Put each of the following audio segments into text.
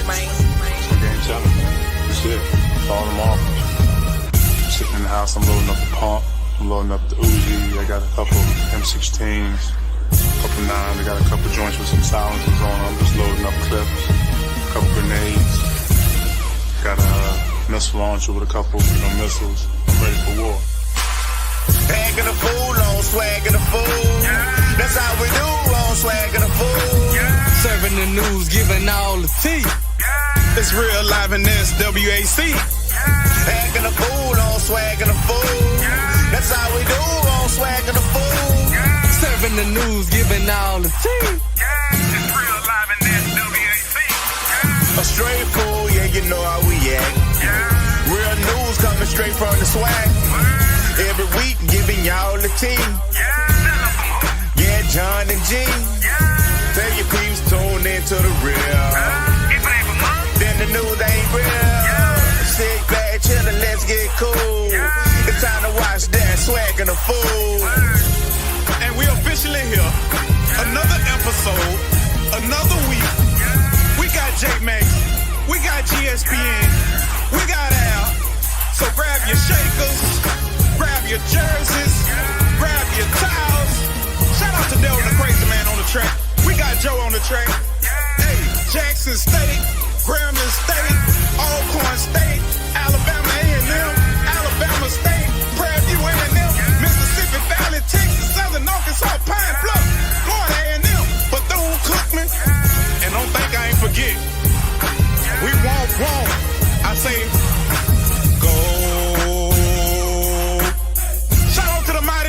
Some game challenge, man. That's it. Fall them off. I'm sitting in the house, I'm loading up the pump. I'm loading up the Uzi. I got a couple M16s, a couple 9s. I got a couple joints with some silencers on. I'm just loading up clips, a couple grenades. Got a missile launcher with a couple, missiles. I'm ready for war. Bagging a fool on swagging a fool. Yeah. That's how we do on swagging a fool. Yeah. Serving the news, giving all the tea. Yeah. It's real live in this WAC. Yeah. Bagging a fool on swagging a fool. Yeah. That's how we do on swagging a fool. Yeah. Serving the news, giving all the tea. Yeah. It's real live in this WAC. Yeah. A straight fool, yeah, you know how we act. Yeah. Real news coming straight from the swag. Every week giving y'all the tea. Yeah, John and G. Tell your peeps tune into the real. Then the news ain't real. Sit back, chillin', let's get cool. It's time to watch that swaggin' a fool. And we officially here. Another episode, another week. We got J-Max, we got GSPN, we got Al. So grab your shakers. Grab your jerseys, grab your towels. Shout out to Dale the Crazy Man on the track. We got Joe on the track. Hey, Jackson State, Grambling State, Alcorn State, Alabama A&M, Alabama State, Prairie View A&M, Mississippi Valley, Texas, Southern Arkansas, Pine Bluff, Florida A&M, Bethune-Cookman. And don't think I ain't forget. We won't. I say, go.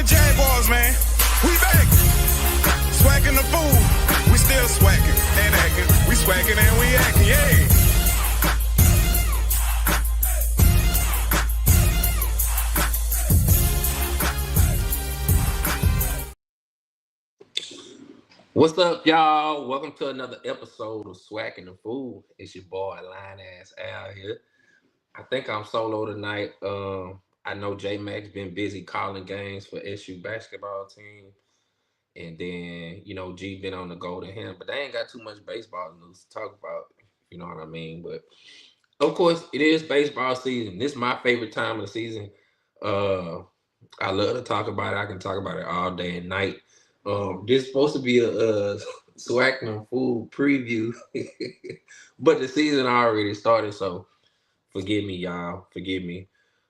Jaguars, man. We back. Swacking the fool. We still swacking and acting. We swacking and we acting, yeah. What's up, y'all? Welcome to another episode of Swac'N the Fool. It's your boy, Line Ass Al here. I think I'm solo tonight. I know J-Max been busy calling games for SU basketball team. And then, G been on the go to him. But they ain't got too much baseball news to talk about, you know what I mean? But, of course, it is baseball season. This is my favorite time of the season. I love to talk about it. I can talk about it all day and night. This is supposed to be a Swac'N Fool preview. But the season already started, so forgive me, y'all. Forgive me.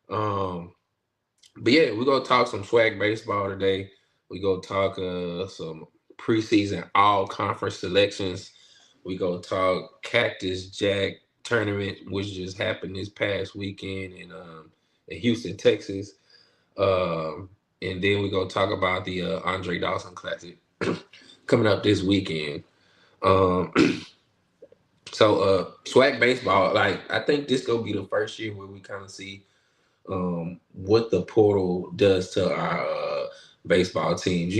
But yeah, we're gonna talk some swag baseball today. We gonna talk some preseason all conference selections. We gonna talk Cactus Jack tournament, which just happened this past weekend in Houston, Texas. And then we gonna talk about the Andre Dawson Classic coming up this weekend. So swag baseball, I think this gonna be the first year where we kind of see what the portal does to our baseball teams.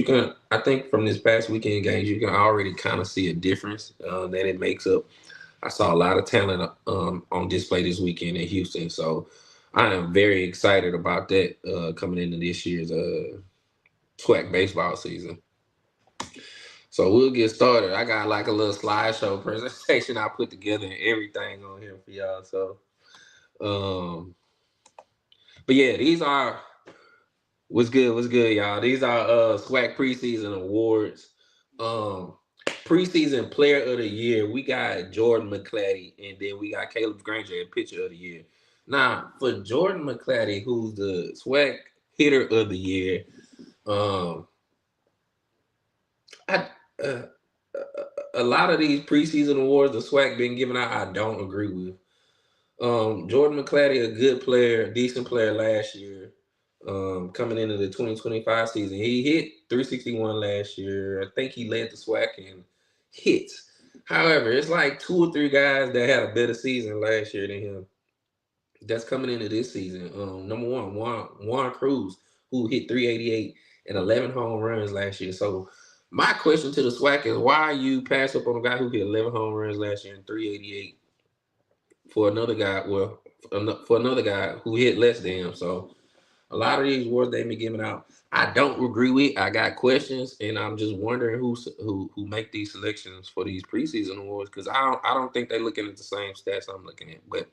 I think from this past weekend games, you can already kind of see a difference that it makes up. I saw a lot of talent on display this weekend in Houston, so I am very excited about that coming into this year's SWAC baseball season. So we'll get started. I got a little slideshow presentation I put together and everything on here for y'all. So, but yeah, these are what's good, y'all. These are SWAC preseason awards. Preseason player of the year, we got Jordan McClatty, and then we got Caleb Granger at pitcher of the year. Now, for Jordan McClatty, who's the SWAC hitter of the year, a lot of these preseason awards the SWAC been giving out, I don't agree with. Jordan McClatty, a good player, decent player last year. Coming into the 2025 season, he hit 361 last year. I think he led the SWAC in hits. However, it's like 2 or 3 guys that had a better season last year than him that's coming into this season. Number one, Juan Cruz, who hit 388 and 11 home runs last year. So my question to the SWAC is, why you pass up on a guy who hit 11 home runs last year and 388 for another guy? Well, for another guy who hit less than him. So A lot of these awards they've been giving out, I don't agree with. I got questions, and I'm just wondering who make these selections for these preseason awards because I don't think they're looking at the same stats I'm looking at. But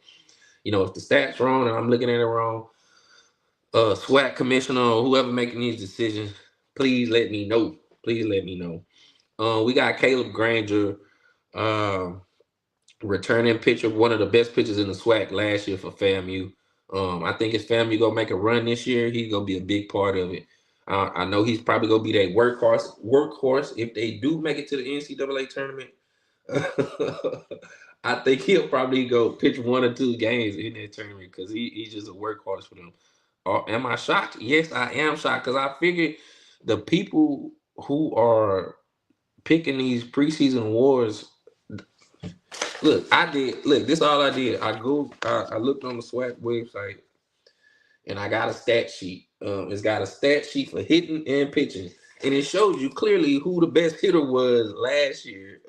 if the stats wrong and I'm looking at it wrong, SWAC commissioner or whoever making these decisions, please let me know. Please let me know. We got Caleb Granger, returning pitcher, one of the best pitchers in the SWAC last year for FAMU. I think if FAMU gonna make a run this year, he's gonna be a big part of it. I know he's probably gonna be that workhorse if they do make it to the NCAA tournament. I think he'll probably go pitch 1 or 2 games in that tournament because he's just a workhorse for them. Am I shocked? Yes, I am shocked because I figured the people who are picking these preseason awards. Look, this is all I did. I looked on the SWAC website and I got a stat sheet. It's got a stat sheet for hitting and pitching. And it shows you clearly who the best hitter was last year.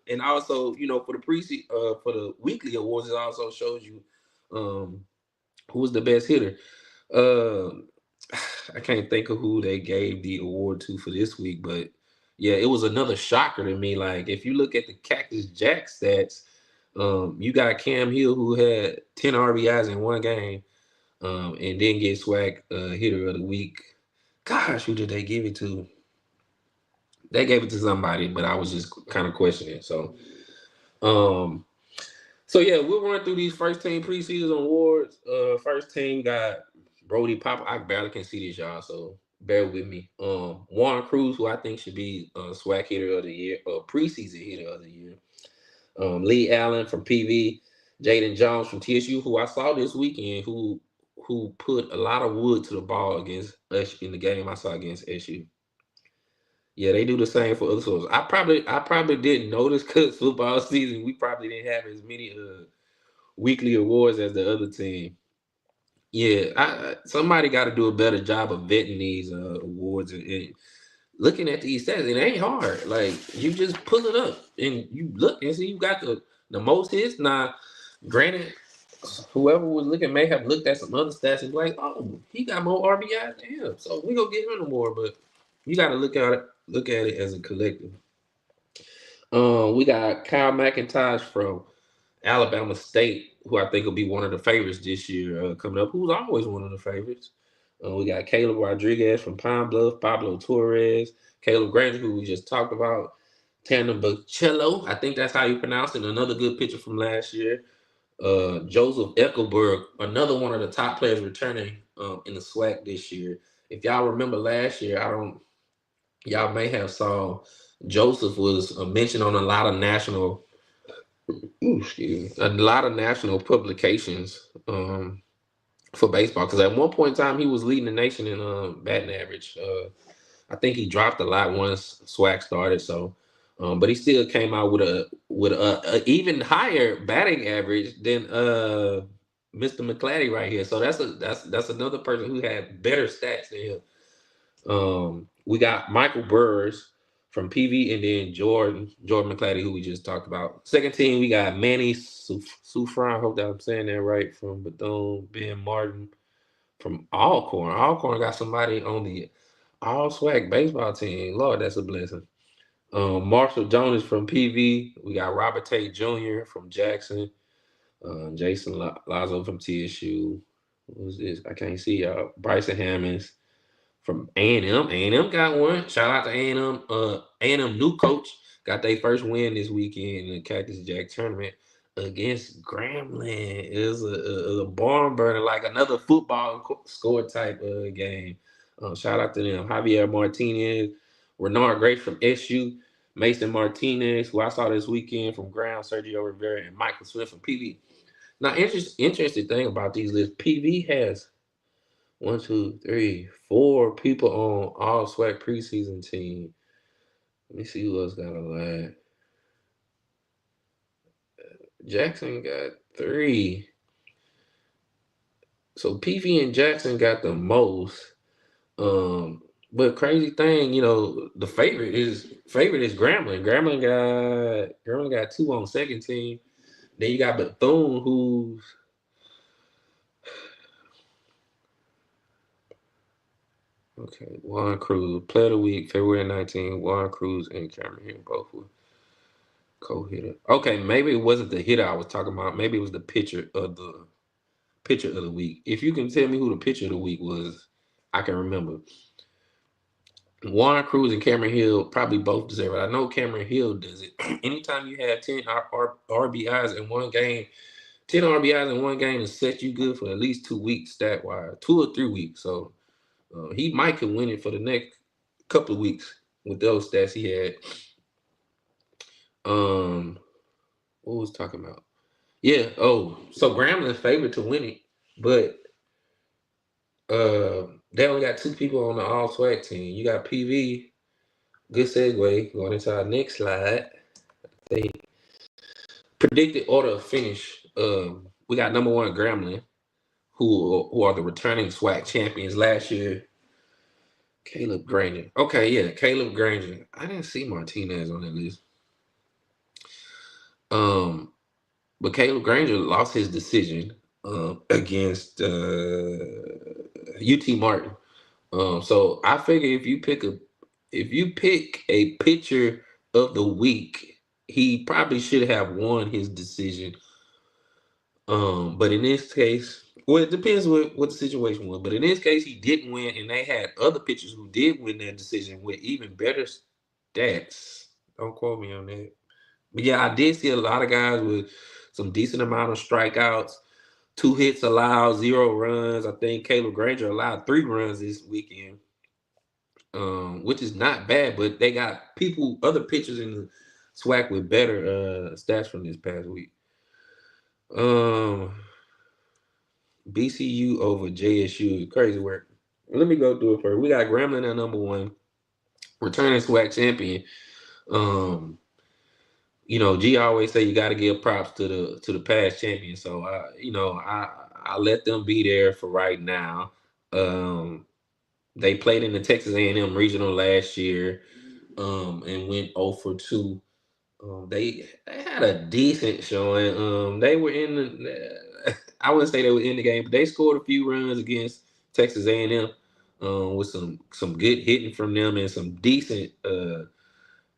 And also, for the weekly awards, it also shows you who was the best hitter. I can't think of who they gave the award to for this week, but yeah, it was another shocker to me. Like, if you look at the Cactus Jack stats, you got Cam Hill who had 10 RBIs in 1 game, and then get SWAC hitter of the week. Gosh, who did they give it to? They gave it to somebody, but I was just kind of questioning. So yeah, we'll run through these first team preseason awards. First team got Brody Pop. I barely can see this, y'all, so bear with me. Warren Cruz, who I think should be SWAC hitter of the year, preseason hitter of the year. Lee Allen from PV, Jaden Jones from TSU, who I saw this weekend, who put a lot of wood to the ball against us in the game I saw against SU. Yeah, they do the same for other schools. I probably didn't notice because football season, we probably didn't have as many weekly awards as the other team. Yeah, somebody got to do a better job of vetting these awards and looking at these stats. It ain't hard. Like, you just pull it up and you look and see you got the most hits. Now, granted, whoever was looking may have looked at some other stats and be like, oh, he got more RBIs than him, so we gonna give him an award. But you got to look at it as a collective. We got Kyle McIntosh from Alabama State, who I think will be one of the favorites this year coming up, who's always one of the favorites. We got Caleb Rodriguez from Pine Bluff, Pablo Torres, Caleb Granger, who we just talked about, Tanner Bocello, I think that's how you pronounce it, another good pitcher from last year. Joseph Eckelberg, another one of the top players returning in the SWAC this year. If y'all remember last year, y'all may have saw Joseph was mentioned on a lot of national publications for baseball, because at one point in time he was leading the nation in batting average. I think he dropped a lot once SWAC started, so but he still came out with a even higher batting average than Mr. McClatty right here. So that's another person who had better stats than him. We got Michael Burrs from PV, and then Jordan McClatty, who we just talked about. Second team, we got Manny Sufran, I hope that I'm saying that right, from Bethune, Ben Martin from Alcorn. Alcorn got somebody on the all SWAC baseball team. Lord, that's a blessing. Marshall Jonas from PV. We got Robert Tate Jr. from Jackson. Jason Lazo from TSU. Who's this? I can't see y'all. Bryson Hammonds from A&M. A&M got one. Shout out to A&M. A&M new coach got their first win this weekend in the Cactus Jack tournament against Grambling. It was a barn burner, like another football score type game. Shout out to them. Javier Martinez, Renard Grace from SU, Mason Martinez, who I saw this weekend from Ground, Sergio Rivera, and Michael Smith from PV. Now, interesting thing about these lists, PV has 1, 2, 3, 4 people on all SWAC preseason team. Let me see who else got a line. Jackson got 3. So PV and Jackson got the most. But crazy thing, the favorite is Grambling. Grambling got 2 on second team. Then you got Bethune, who's Okay, Juan Cruz, Player of the Week, February 19th. Juan Cruz and Cameron Hill both were co-hitter. Okay, maybe it wasn't the hitter I was talking about. Maybe it was the pitcher of the week. If you can tell me who the pitcher of the week was, I can remember. Juan Cruz and Cameron Hill probably both deserve it. I know Cameron Hill does it. Anytime you have 10 RBIs in one game, 10 RBIs in one game is set you good for at least 2 weeks stat-wise, 2 or 3 weeks. So he might could win it for the next couple of weeks with those stats he had. What was talking about? Yeah. Oh, so Gramblin's favorite to win it, but they only got 2 people on the all SWAC team. You got PV. Good segue. Going into our next slide. They predicted order of finish. We got number 1 Gremlin, who are the returning SWAC champions last year. Caleb Granger. Okay, yeah, Caleb Granger. I didn't see Martinez on that list. But Caleb Granger lost his decision against UT Martin. So I figure if you pick a pitcher of the week, he probably should have won his decision. But in this case, well, it depends what the situation was. But in this case, he didn't win, and they had other pitchers who did win that decision with even better stats. Don't quote me on that. But yeah, I did see a lot of guys with some decent amount of strikeouts, 2 hits allowed, 0 runs. I think Caleb Granger allowed 3 runs this weekend, which is not bad. But they got other pitchers in the SWAC with better stats from this past week. BCU over JSU, crazy work. Let me go through it first. We got Gremlin at number 1, returning SWAC champion. G always say you got to give props to the past champion. So I let them be there for right now. They played in the Texas A&M regional last year, and went 0 for 2. They had a decent showing. They were in I wouldn't say they were in the game, but they scored a few runs against Texas A&M with some good hitting from them and some decent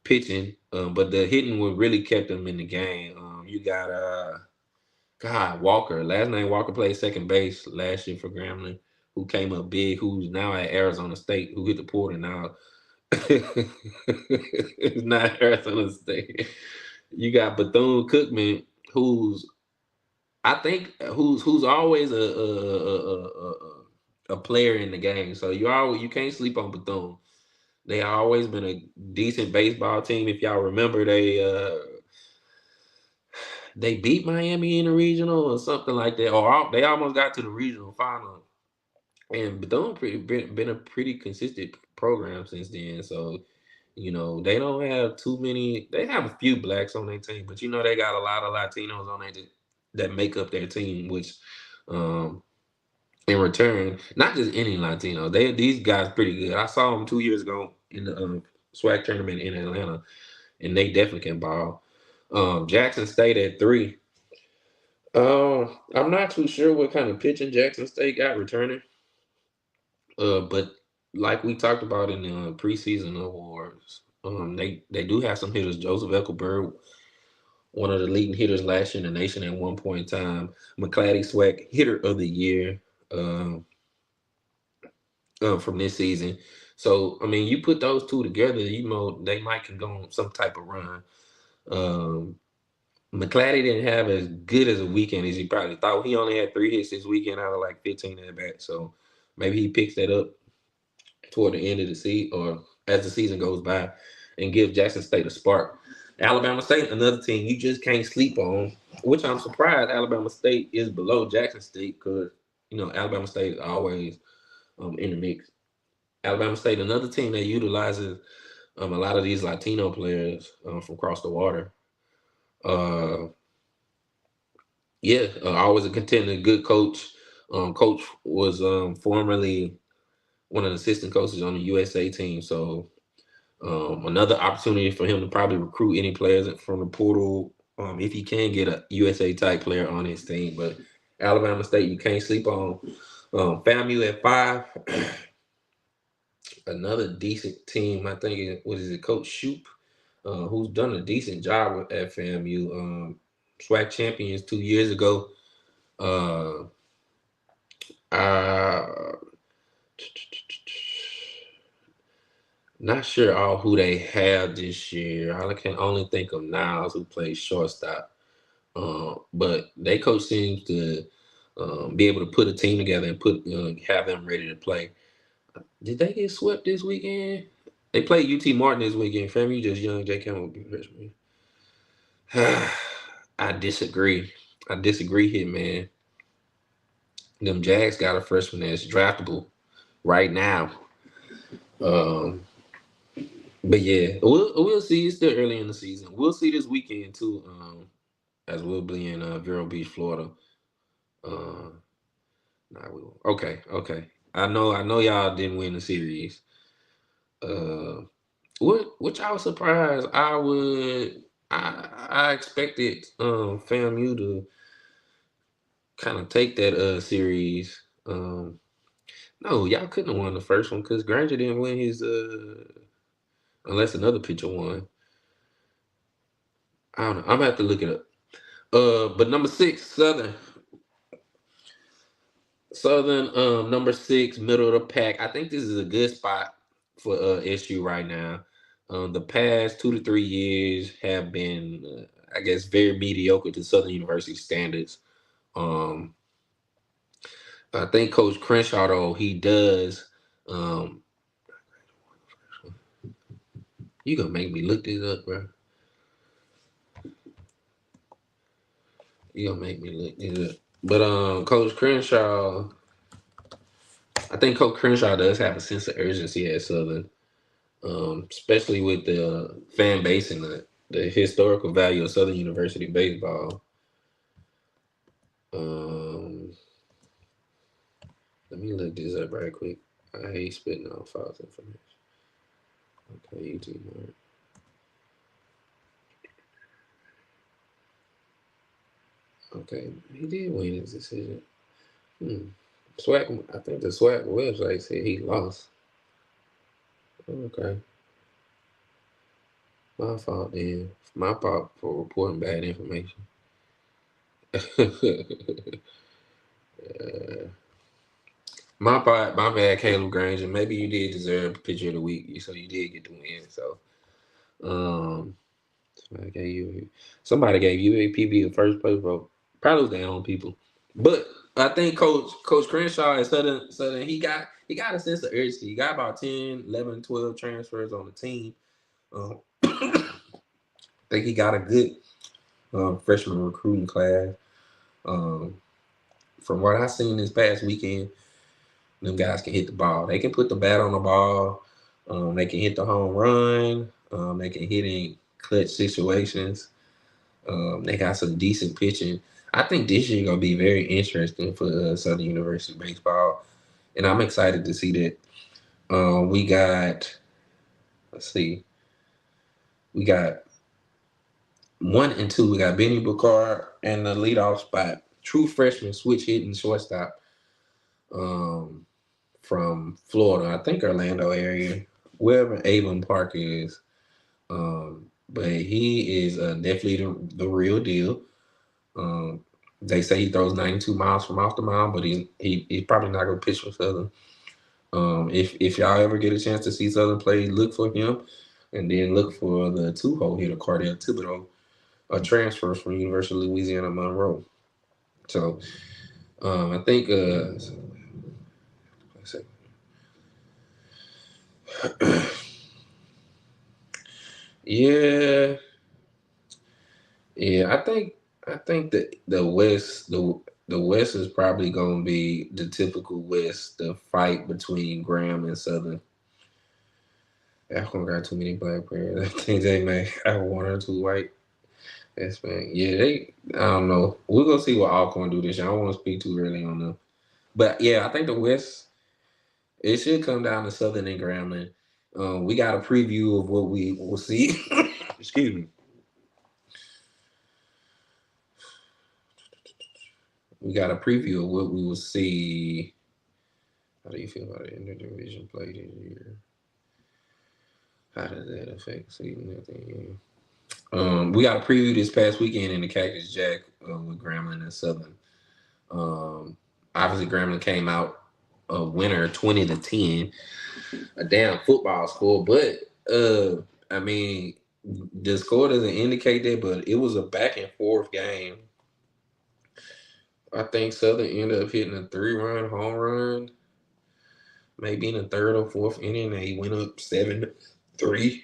pitching. But the hitting would really kept them in the game. You got Walker. Last name Walker played second base last year for Grambling, who came up big, who's now at Arizona State, who hit the portal now. It's not Arizona State. You got Bethune-Cookman, who's always a player in the game. So you can't sleep on Bethune. They always been a decent baseball team. If y'all remember, they beat Miami in the regional or something like that, or they almost got to the regional final. And Bethune been a pretty consistent program since then. So, they don't have too many. They have a few blacks on their team, but they got a lot of Latinos on there that make up their team. Which, in return, not just any Latino, these guys pretty good. I saw them 2 years ago in the SWAC tournament in Atlanta, and they definitely can ball. Jackson State at 3. I'm not too sure what kind of pitching Jackson State got returning. But like we talked about in the preseason awards, they do have some hitters. Joseph Eckelberg, one of the leading hitters last year in the nation at one point in time. McClatty SWAC hitter of the year from this season. So, you put those two together, they might can go on some type of run. McClatty didn't have as good as a weekend as he probably thought. He only had 3 hits this weekend out of like 15 at bat. So maybe he picks that up toward the end of the season or as the season goes by and gives Jackson State a spark. Alabama State, another team you just can't sleep on, which I'm surprised Alabama State is below Jackson State because, Alabama State is always in the mix. Alabama State, another team that utilizes a lot of these Latino players from across the water. Always a contender, good coach. Coach was formerly one of the assistant coaches on the USA team. So another opportunity for him to probably recruit any players from the portal if he can get a USA type player on his team. But Alabama State, you can't sleep on. FAMU at 5. another decent team. I think Coach Shoop, who's done a decent job at FAMU. SWAC champions 2 years ago. Uh, uh, Not sure all who they have this year. I can only think of Niles, who plays shortstop. But they coach seems to be able to put a team together and have them ready to play. Did they get swept this weekend? They played UT Martin this weekend. Fam, you just young. J. Campbell will be freshman. I disagree. I disagree here, man. Them Jags got a freshman that's draftable right now. But yeah, we'll see. It's still early in the season. We'll see this weekend too. As we'll be in Vero Beach, Florida. Nah, we won't. Okay. I know y'all didn't win the series. Which I was surprised. I expected FAMU to kind of take that series. No, y'all couldn't have won the first one because Granger didn't win his unless another pitcher won. I don't know. I'm gonna have to look it up. But number 6, Southern. Number 6, middle of the pack. I think this is a good spot for SU right now. The past 2 to 3 years have been, I guess, very mediocre to Southern University standards. I think Coach Crenshaw, though, he does. You gonna make me look this up, bro? You gonna make me look this up? But Coach Crenshaw, I think Coach Crenshaw does have a sense of urgency at Southern, especially with the fan base and the historical value of Southern University baseball. Let me look this up right quick. I hate spitting out false information. Okay, UT Martin. Okay, he did win his decision. Swac'N, I think the Swac'N website said he lost. Okay. My fault then. My fault for reporting bad information. My bad, Caleb Granger. Maybe you did deserve pitcher of the week, so you did get to win. So, somebody gave UAPB the first place vote. Probably was their own people, but I think Coach Crenshaw at Southern he got a sense of urgency. He got about 10, 11, 12 transfers on the team. I think he got a good freshman recruiting class. From what I seen this past weekend, them guys can hit the ball. They can put the bat on the ball. They can hit the home run. They can hit in clutch situations. They got some decent pitching. I think this year gonna be very interesting for Southern University baseball, and I'm excited to see that. We got 1 and 2. We got Benny Bacard in the leadoff spot. True freshman, switch hitting shortstop. From Florida, I think Orlando area, wherever Avon Park is. But he is definitely the real deal. They say he throws 92 miles from off the mound, but he's probably not gonna pitch for Southern. If y'all ever get a chance to see Southern play, look for him, and then look for the 2-hole hitter Cardell Thibodeau, a transfer from University of Louisiana Monroe. So I think yeah. I think that the West is probably gonna be the typical West, the fight between Graham and Southern. Alcorn got too many black players. I think they may have 1 or 2 white. That's man. Yeah, I don't know. We're gonna see what Alcorn do this year. I don't want to speak too early on them. But yeah, I think the West, it should come down to Southern and Grambling. We got a preview of what we will see. Excuse me. We got a preview of what we will see. How do you feel about the interdivision play this year? How does that affect season? We got a preview this past weekend in the Cactus Jack with Grambling and Southern. Obviously, Grambling came out a winner 20-10, a damn football score. But I mean, the score doesn't indicate that, but it was a back and forth game. I think Southern ended up hitting a 3-run home run, maybe in the third or fourth inning. They went up 7-3.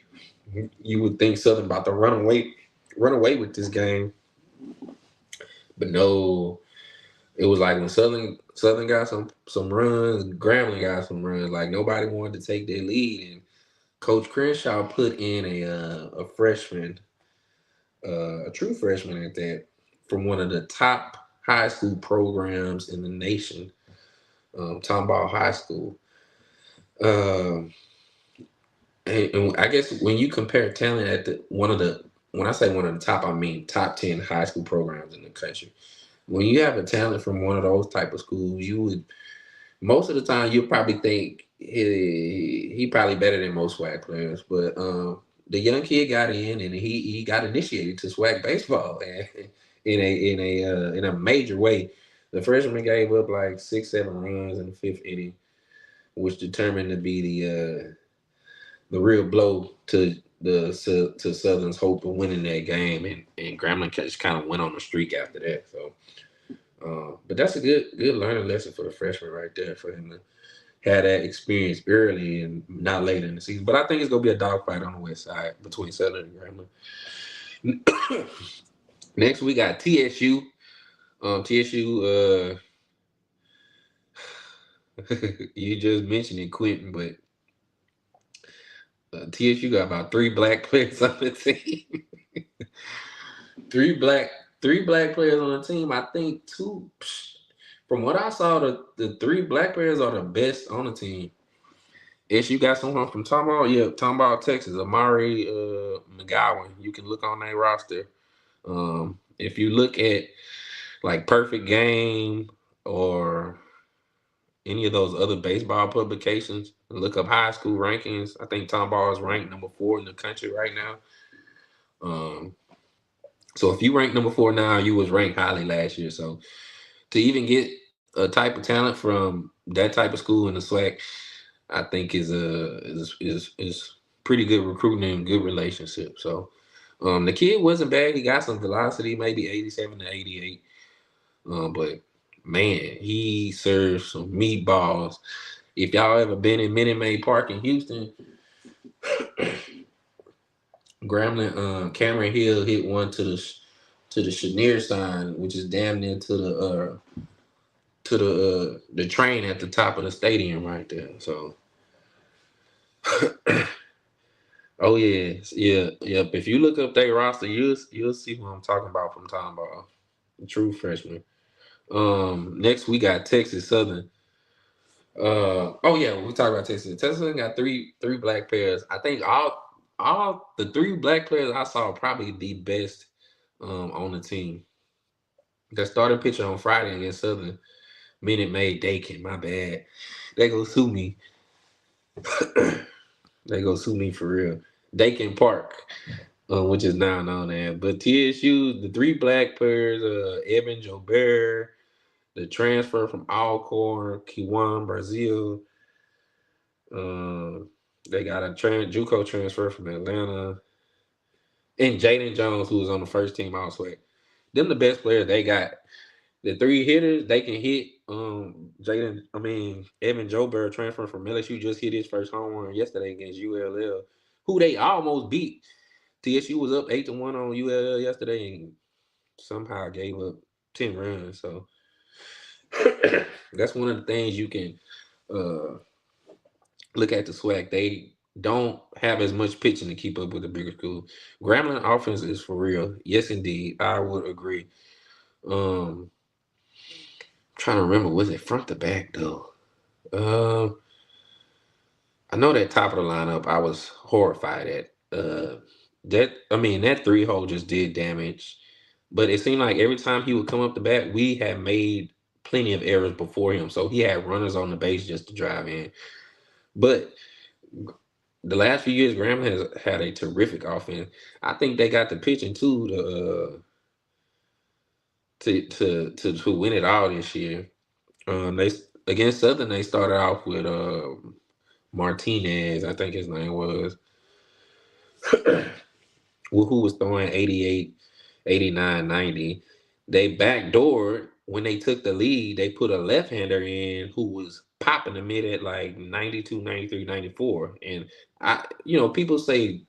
You would think Southern about to run away with this game, but no. It was like when Southern got some runs, Grambling got some runs. Like nobody wanted to take their lead, and Coach Crenshaw put in a freshman, a true freshman at that, from one of the top high school programs in the nation, Tomball High School. And I guess when you compare talent at when I say one of the top, I mean top 10 high school programs in the country. When you have a talent from one of those type of schools, you would most of the time you'll probably think he probably better than most SWAC players. But the young kid got in and he got initiated to SWAC baseball in a major way. The freshman gave up like 6-7 runs in the fifth inning, which determined to be the real blow to Southern's hope of winning that game, and Grambling just kind of went on the streak after that. So, but that's a good learning lesson for the freshman right there, for him to have that experience early and not later in the season. But I think it's gonna be a dogfight on the west side between Southern and Grambling. Next, we got TSU. TSU. You just mentioned it, Quentin, but TSU got about 3 black players on the team. three black players on the team. I think 2. From what I saw, the 3 black players are the best on the team. You got someone from Tomball, Texas, Amari McGowan. You can look on their roster. If you look at like Perfect Game or any of those other baseball publications, look up high school rankings. I think Tomball is ranked number 4 in the country right now. So if you rank number 4 now, you was ranked highly last year. So to even get a type of talent from that type of school in the SWAC, I think is pretty good recruiting and good relationship. So the kid wasn't bad. He got some velocity, maybe 87 to 88. But man, he serves some meatballs. If y'all ever been in Minute Maid Park in Houston, Grambling, Cameron Hill hit one to the Chenier sign, which is damn near to the train at the top of the stadium right there. So, oh yep. If you look up their roster, you'll see who I'm talking about from Tomball, true freshman. Next we got Texas Southern. We talk about Texas. Texas Southern got three black players. I think all the 3 black players I saw probably the best on the team. The starting pitcher on Friday against Southern, Minute Maid Dakin. My bad. They go sue me. They go sue me for real. Dakin Park, which is now known as. But TSU, the 3 black players, Evan Jobert, the transfer from Alcorn, Kiwan Brazil. They got a JUCO transfer from Atlanta. And Jaden Jones, who was on the first team All-SWAC. Them the best players they got. The 3 hitters, they can hit. Evan Jobert, transfer from LSU, just hit his first home run yesterday against ULL, who they almost beat. TSU was up 8-1 on ULL yesterday and somehow gave up 10 runs. So that's one of the things you can look at the SWAC. They don't have as much pitching to keep up with the bigger school. Grambling offense is for real. Yes, indeed. I would agree. Trying to remember, was it front to back though? I know that top of the lineup I was horrified at. That 3-hole just did damage. But it seemed like every time he would come up the bat, we had made plenty of errors before him. So he had runners on the base just to drive in. But the last few years, Grambling has had a terrific offense. I think they got the pitching too to win it all this year. They against Southern, they started off with Martinez, I think his name was, who was throwing 88, 89, 90. They backdoored when they took the lead. They put a left-hander in who was popping the mid at like 92, 93, 94. And people say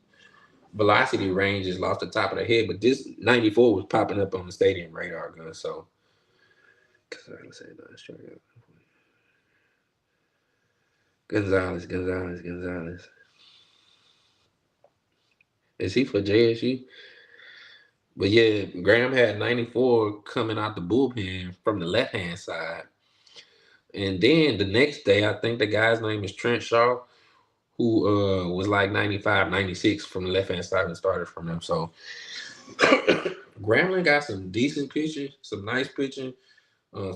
velocity range is off the top of the head, but this 94 was popping up on the stadium radar gun. So, let's say Gonzalez. Is he for JSU? But yeah, Graham had 94 coming out the bullpen from the left-hand side. And then the next day, I think the guy's name is Trent Shaw, who was like 95, 96 from the left-hand side and started from them. So Grambling got some decent pitching, some nice pitching,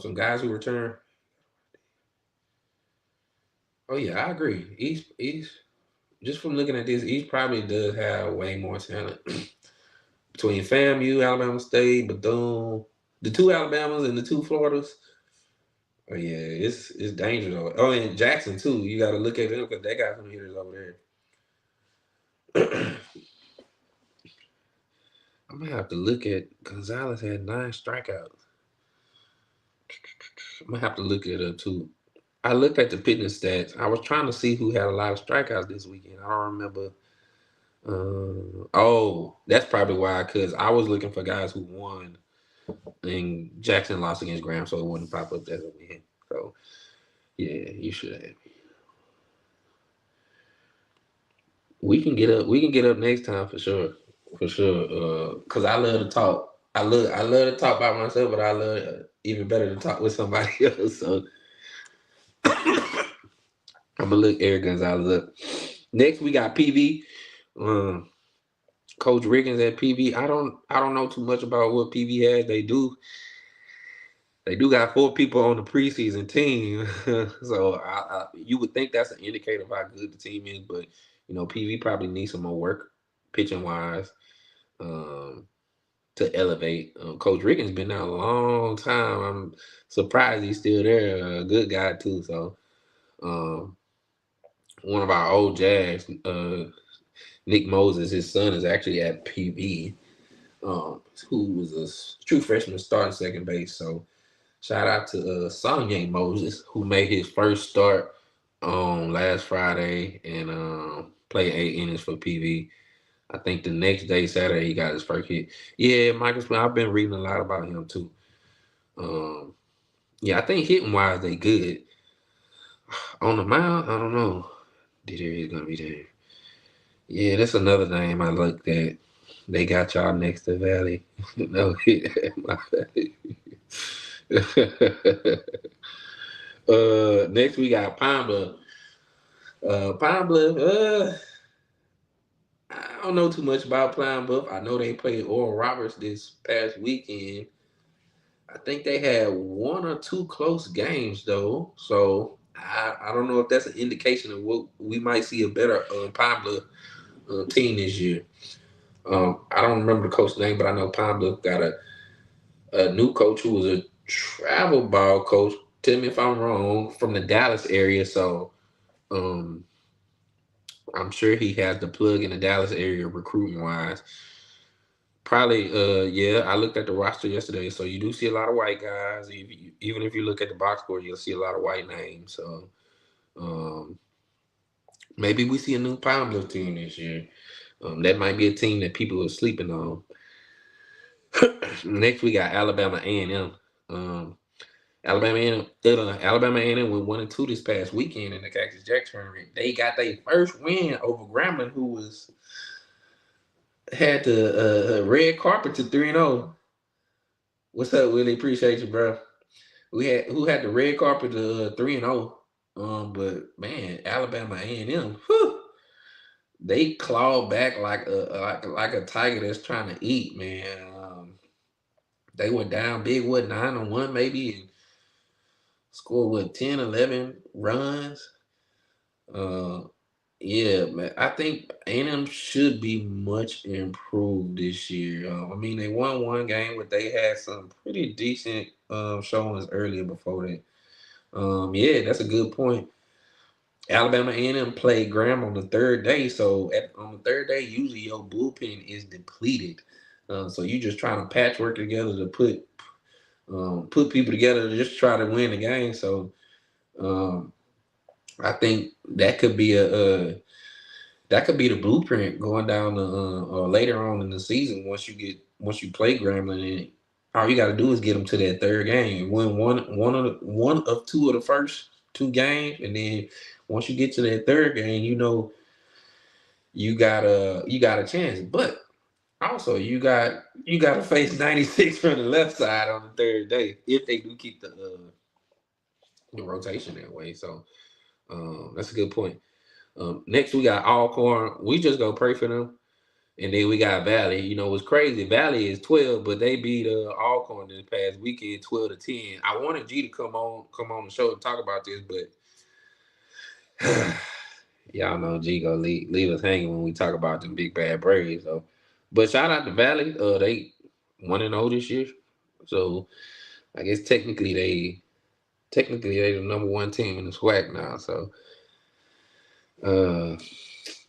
some guys who return. Oh, yeah, I agree. East, just from looking at this, East probably does have way more talent. Between FAMU, Alabama State, Bethune, the two Alabamas and the two Floridas. Oh yeah, it's dangerous. Oh, and Jackson too. You got to look at them because they got some hitters over there. I'm gonna have to look at Gonzalez had 9 strikeouts. I'm gonna have to look at it too. I looked at the pitching stats. I was trying to see who had a lot of strikeouts this weekend. I don't remember. That's probably why, because I was looking for guys who won, and Jackson lost against Graham, so it wouldn't pop up as a win. So, yeah, you should have. We can get up next time for sure. Because I love to talk. I love to talk by myself, but I love even better to talk with somebody else. So I'm gonna look Eric Gonzalez up. Next, we got PV. Coach Riggins at PV. I don't know too much about what PV has. They do got 4 people on the preseason team, so you would think that's an indicator of how good the team is. But PV probably needs some more work pitching wise to elevate. Coach Riggins been there a long time. I'm surprised he's still there. A good guy too. So one of our old Jags, Nick Moses, his son is actually at PV, who was a true freshman starting second base. So shout out to Sonye Moses, who made his first start on last Friday and played 8 innings for PV. I think the next day, Saturday, he got his first hit. Yeah, Michael Smith, I've been reading a lot about him too. Yeah, I think hitting wise they good. On the mound, I don't know. Dieter is gonna be there. Yeah, that's another name I looked at. They got y'all next to Valley. No hit at my Valley. Next we got Pine Bluff. Pine Bluff, I don't know too much about Pine Bluff. I know they played Oral Roberts this past weekend. I think they had 1 or 2 close games though. So I don't know if that's an indication of what we might see a better Pine Bluff team this year. I don't remember the coach's name, but I know Pine Bluff got a new coach who was a travel ball coach. Tell me if I'm wrong, from the Dallas area. So I'm sure he has the plug in the Dallas area recruiting wise. Probably, I looked at the roster yesterday, so you do see a lot of white guys. Even if you look at the box score, you'll see a lot of white names. So maybe we see a new Pine Bluff team this year. That might be a team that people are sleeping on. Next, we got Alabama A&M. Alabama A&M went 1-2 this past weekend in the Cactus Jack tournament. They got their first win over Grambling, who had the red carpet to 3-0. What's up, Willie? Appreciate you, bro. Who had the red carpet to 3-0. But man, Alabama A&M, they clawed back like a tiger that's trying to eat, man. They went down big, 9-1 maybe, and scored 10, 11 runs. Yeah, man. I think A&M should be much improved this year. I mean, they won one game, but they had some pretty decent showings earlier before that. Yeah, that's a good point. Alabama A&M played Graham on the third day, so on the third day, usually your bullpen is depleted. So you just trying to patchwork together to put people together to just try to win the game. So um, I think that could be the blueprint going down or later on in the season. Once you play Grambling, and all you got to do is get them to that third game and win one of two of the first two games, and then once you get to that third game, you got a chance. But also you got to face 96 from the left side on the third day if they do keep the rotation that way. So that's a good point. Next, we got Alcorn. We just go pray for them. And then we got Valley. You know what's crazy? Valley is 12, but they beat Alcorn this past weekend 12-10. I wanted G to come on the show and talk about this, but y'all know G gonna leave us hanging when we talk about them big bad Braves. So, but shout out to Valley. They 1-0 this year. So I guess technically they the number one team in the SWAC now. So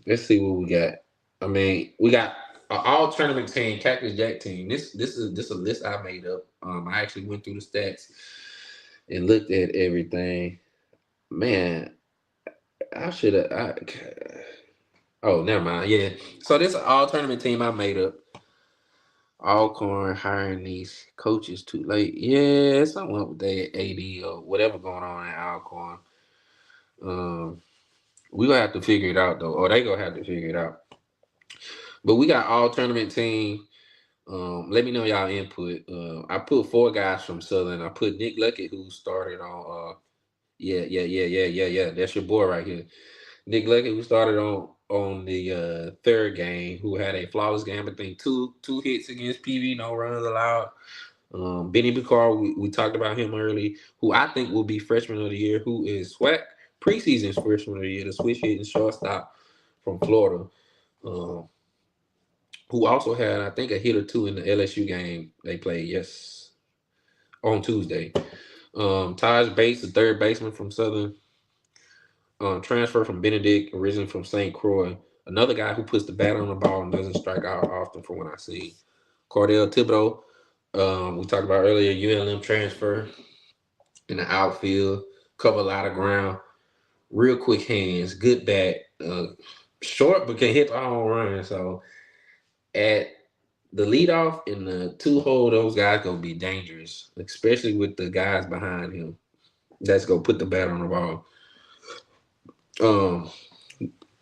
let's see what we got. I mean, we got an all tournament team, Cactus Jack team. This is a list I made up. I actually went through the stats and looked at everything. Man, I should have. Oh, never mind. Yeah. So this is an all tournament team I made up. Alcorn hiring these coaches too late. Yeah, something up with their AD or whatever going on in Alcorn. We gonna have to figure it out though, or they gonna have to figure it out. But we got all tournament team. Let me know y'all input. I put 4 guys from Southern. I put Nick Luckett, who started on. Yeah. That's your boy right here. Nick Luckett, who started on the third game, who had a flawless game. I think two hits against PV, no runs allowed. Benny Bicard, we talked about him early, who I think will be freshman of the year, who is SWAC preseason's freshman of the year, the switch hitting shortstop from Florida. Who also had, I think, a hit or two in the LSU game they played on Tuesday. Taj Bates, the third baseman from Southern, transfer from Benedict, originally from St. Croix. Another guy who puts the bat on the ball and doesn't strike out often from what I see. Cordell Thibodeau, we talked about earlier, ULM transfer in the outfield, cover a lot of ground, real quick hands, good bat, short but can hit the home run. So at the leadoff and the 2-hole, those guys gonna be dangerous, especially with the guys behind him. That's gonna put the bat on the ball.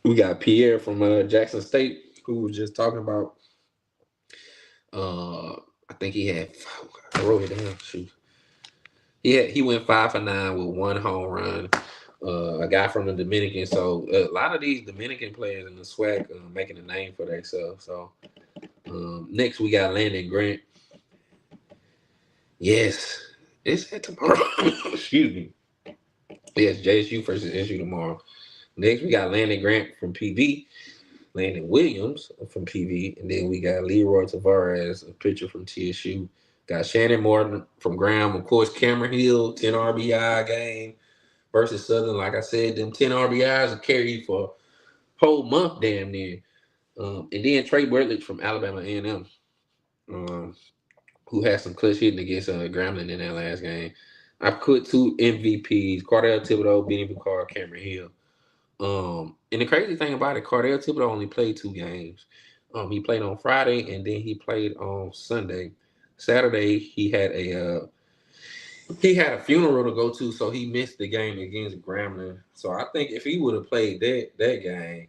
We got Pierre from Jackson State, who was just talking about. I think he had. I wrote it down. Shoot. He went 5 for 9 with 1 home run. A guy from the Dominican. So a lot of these Dominican players in the SWAC making a name for themselves. So next we got Landon Grant. Yes, it's at tomorrow. Excuse me. Yes, JSU versus SU tomorrow. Next we got Landon Grant from PV. Landon Williams from PV. And then we got Leroy Tavares, a pitcher from TSU. Got Shannon Morton from Graham. Of course, Cameron Hill, 10 RBI game versus Southern. Like I said, them 10 RBIs will carry you for a whole month damn near. And then Trey Bertlich from Alabama A&M, who had some clutch hitting against Grambling in that last game. I put 2 MVPs, Cordell Thibodeau, Benny Bicard, Cameron Hill. And the crazy thing about it, Cordell Thibodeau only played 2 games. He played on Friday and then he played on Sunday. Saturday he had a funeral to go to, so he missed the game against Grambling. So I think if he would have played that game,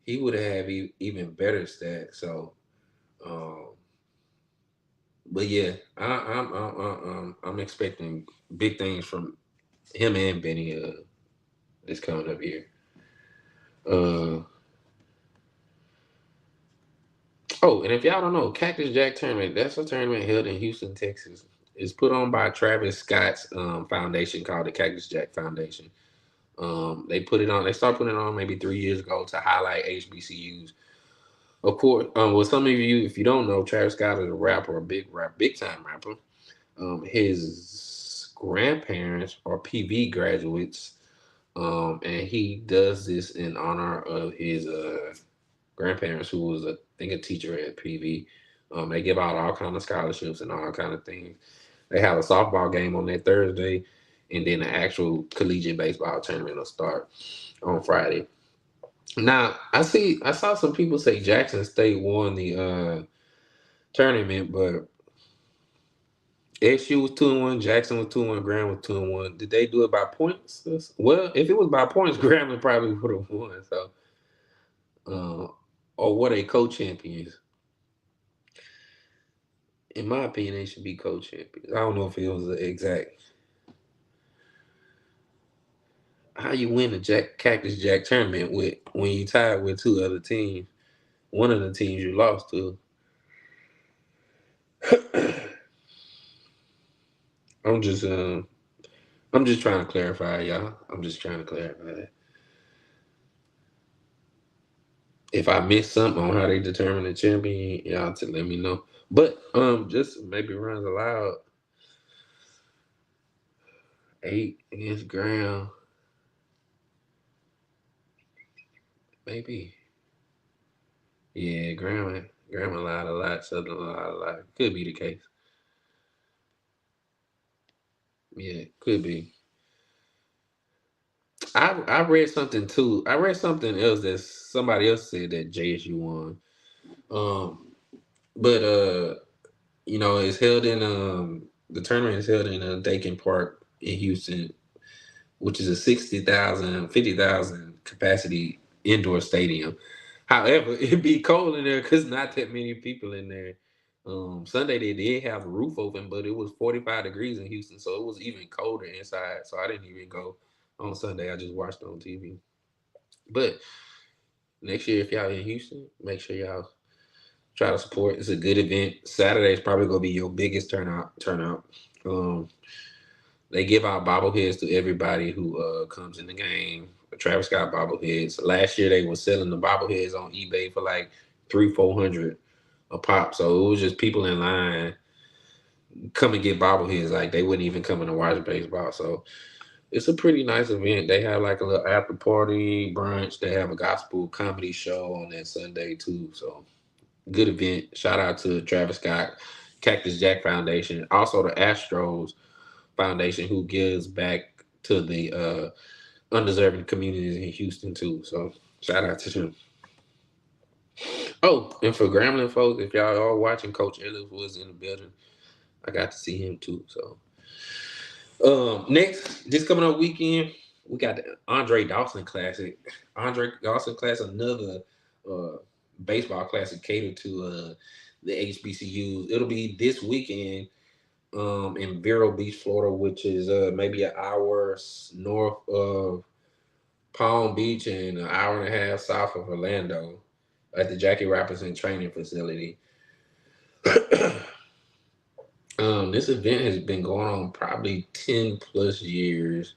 he would have had even better stats. So, but yeah, I'm expecting big things from him and Benny this coming up here. Oh, and if y'all don't know, Cactus Jack Tournament, that's a tournament held in Houston, Texas. It's put on by Travis Scott's foundation called the Cactus Jack Foundation. They started putting it on maybe 3 years ago to highlight HBCUs. Of course, well, some of you, if you don't know, Travis Scott is a rapper, big time rapper. His grandparents are PV graduates, and he does this in honor of his grandparents, who was, I think, a teacher at PV. They give out all kind of scholarships and all kind of things. They have a softball game on that Thursday, and then the actual collegiate baseball tournament will start on Friday. Now, I saw some people say Jackson State won the tournament, but SU was 2-1, Jackson was 2-1, Graham was 2-1. Did they do it by points? Well, if it was by points, Graham probably would have won. So, or were they co-champions? In my opinion, they should be co-champions. I don't know if it was the exact. How you win the Cactus Jack tournament when you tied with two other teams? One of the teams you lost to. I'm just trying to clarify, y'all. I'm just trying to clarify. If I missed something on how they determine the champion, y'all to let me know. But just maybe runs allowed 8 against Graham. Maybe. Yeah, Graham allowed a lot, Southern allowed a lot. Could be the case. Yeah, could be. I read something too. I read something else that somebody else said that JSU won. But it's held in the tournament is held in Dakin Park in Houston, which is a 50,000 capacity indoor stadium. However, it'd be cold in there because not that many people in there. Sunday they did have the roof open, but it was 45 degrees in Houston, so it was even colder inside. So I didn't even go on Sunday. I just watched it on TV. But next year, if y'all in Houston, make sure y'all try to support. It's a good event. Saturday is probably gonna be your biggest turnout. They give out bobbleheads to everybody who comes in the game. Travis Scott bobbleheads. Last year they were selling the bobbleheads on eBay for like $300-400 a pop. So it was just people in line come and get bobbleheads. Like they wouldn't even come in to watch baseball. So it's a pretty nice event. They have like a little after party brunch. They have a gospel comedy show on that Sunday too. So good event. Shout out to Travis Scott, Cactus Jack Foundation, also the Astros Foundation, who gives back to the undeserving communities in Houston too. So shout out to them. Oh, and for Grambling folks, if y'all are watching, Coach Ellis was in the building. I got to see him too. So next, this coming up weekend, we got the Andre Dawson Classic. Andre Dawson Classic, another baseball classic catered to the HBCUs. It'll be this weekend in Vero Beach, Florida, which is maybe an hour north of Palm Beach and an hour and a half south of Orlando at the Jackie Robinson training facility. This event has been going on probably 10 plus years.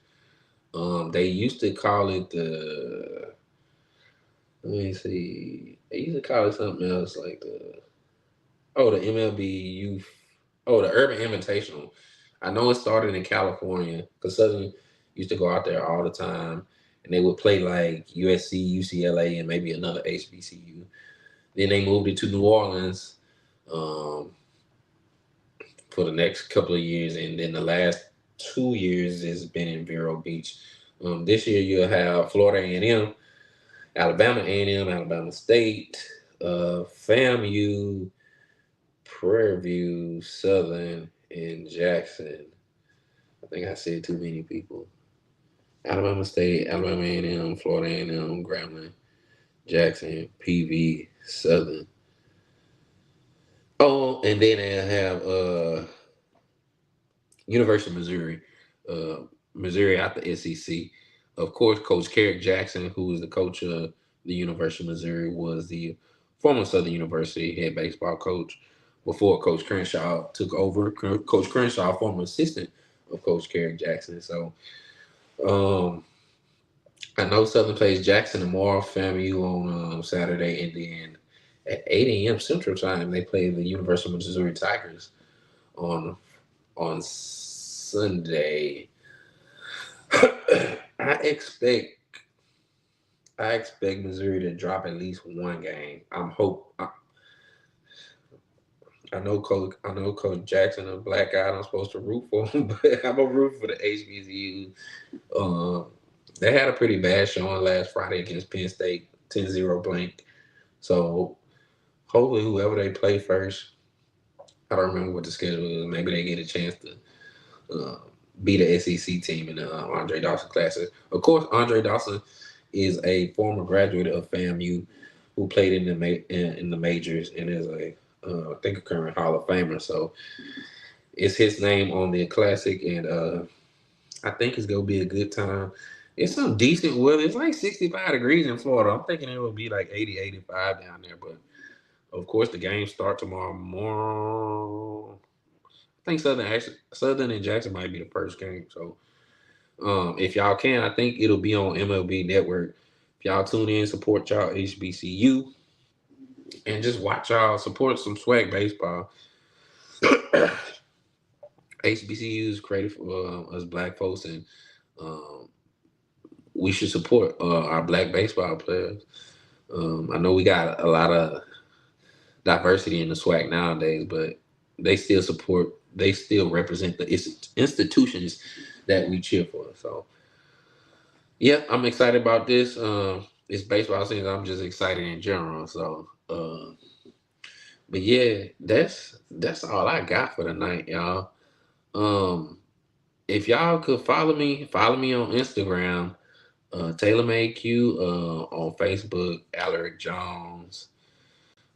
They used to call it let me see. They used to call it something else like the MLB Youth. The Urban Invitational. I know it started in California because Southern used to go out there all the time, and they would play like USC, UCLA, and maybe another HBCU. Then they moved it to New Orleans for the next couple of years, and then the last 2 years has been in Vero Beach. This year you'll have Florida A&M, Alabama A&M, Alabama State, FAMU, Prairie View, Southern, and Jackson. I think I said too many people. Alabama State, Alabama A&M, Florida A&M, Grambling, Jackson, PV, Southern. Oh, and then they have University of Missouri. Missouri out the SEC. Of course, Coach Carrick Jackson, who is the coach of the University of Missouri, was the former Southern University head baseball coach before Coach Crenshaw took over. Coach Crenshaw, former assistant of Coach Carrick Jackson. So I know Southern plays Jackson tomorrow, FAMU on Saturday, and then at 8 a.m. Central Time they play the University of Missouri Tigers on Sunday. I expect Missouri to drop at least one game. I know Coach Jackson, a black guy. I'm supposed to root for him, but I'm a root for the HBCU. They had a pretty bad showing last Friday against Penn State, 10-0 blank. So hopefully whoever they play first, I don't remember what the schedule is. Maybe they get a chance to beat the SEC team in the Andre Dawson Classic. Of course, Andre Dawson is a former graduate of FAMU who played in the majors and is I think a current Hall of Famer. So it's his name on the Classic, and I think it's gonna be a good time. It's some decent weather. It's like 65 degrees in Florida. I'm thinking it will be like 80, 85 down there. But of course, the games start tomorrow morning. I think Southern and Jackson might be the first game. So if y'all can, I think it'll be on MLB Network. If y'all tune in, support y'all HBCU, and just watch y'all support some swag baseball. HBCU is created for us black folks, and we should support our black baseball players. I know we got a lot of diversity in the SWAC nowadays, but they still represent the institutions that we cheer for. So, yeah, I'm excited about this. It's baseball season. I'm just excited in general. So, but yeah, that's all I got for tonight, y'all. If y'all could follow me on Instagram, TaylorMade Q, on Facebook, Alaric Jones.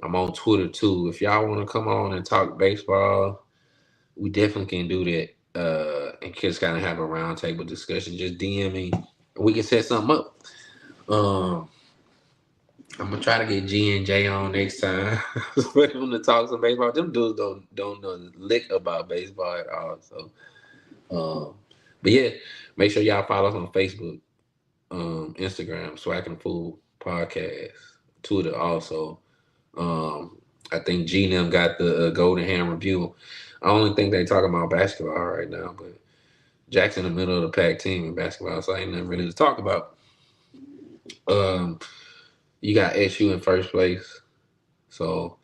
I'm on Twitter too. If y'all want to come on and talk baseball, we definitely can do that. And just kind of have a roundtable discussion. Just DM me. We can set something up. I'm gonna try to get G and J on next time for them to talk some baseball. Them dudes don't know a lick about baseball at all. So, but yeah, make sure y'all follow us on Facebook, Instagram, Swac'N Food Podcast, Twitter also. I think G and them got the Golden Hand review. I only think they talking about basketball right now, but Jackson in the middle of the pack team in basketball, so ain't nothing really to talk about. You got SU in first place, so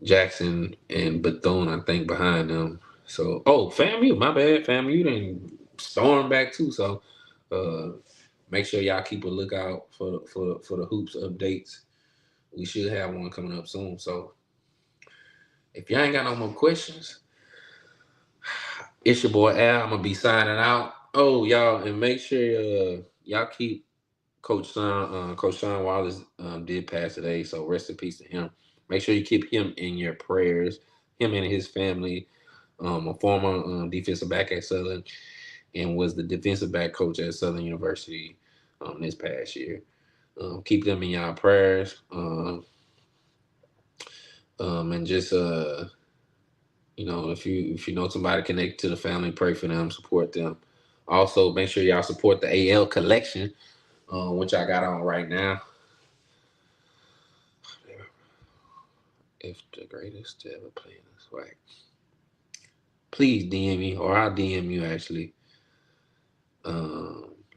Jackson and Bethune, I think, behind them. So, FAMU, my bad, FAMU didn't storm back too. So, make sure y'all keep a lookout for the hoops updates. We should have one coming up soon. So, if y'all ain't got no more questions, it's your boy Al. I'm gonna be signing out. Oh, y'all, and make sure y'all keep Coach Sean Wallace did pass today, so rest in peace to him. Make sure you keep him in your prayers. Him and his family. A former defensive back at Southern, and was the defensive back coach at Southern University this past year. Keep them in y'all prayers. And just if you know somebody connected to the family, pray for them, support them. Also, make sure y'all support the AL collection, which I got on right now. If the greatest to ever play in this way, please DM me, or I'll DM you actually.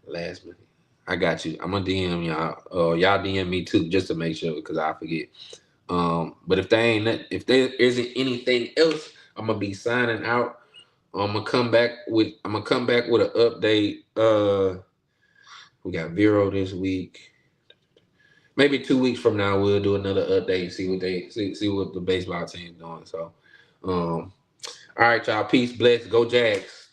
Last minute, I got you. I'm gonna DM y'all. Y'all DM me too, just to make sure, because I forget. But if there isn't anything else, I'm gonna be signing out. I'm gonna come back with an update. We got Vero this week. Maybe 2 weeks from now we'll do another update. See what the baseball team's doing. So, all right, y'all. Peace, bless. Go Jags.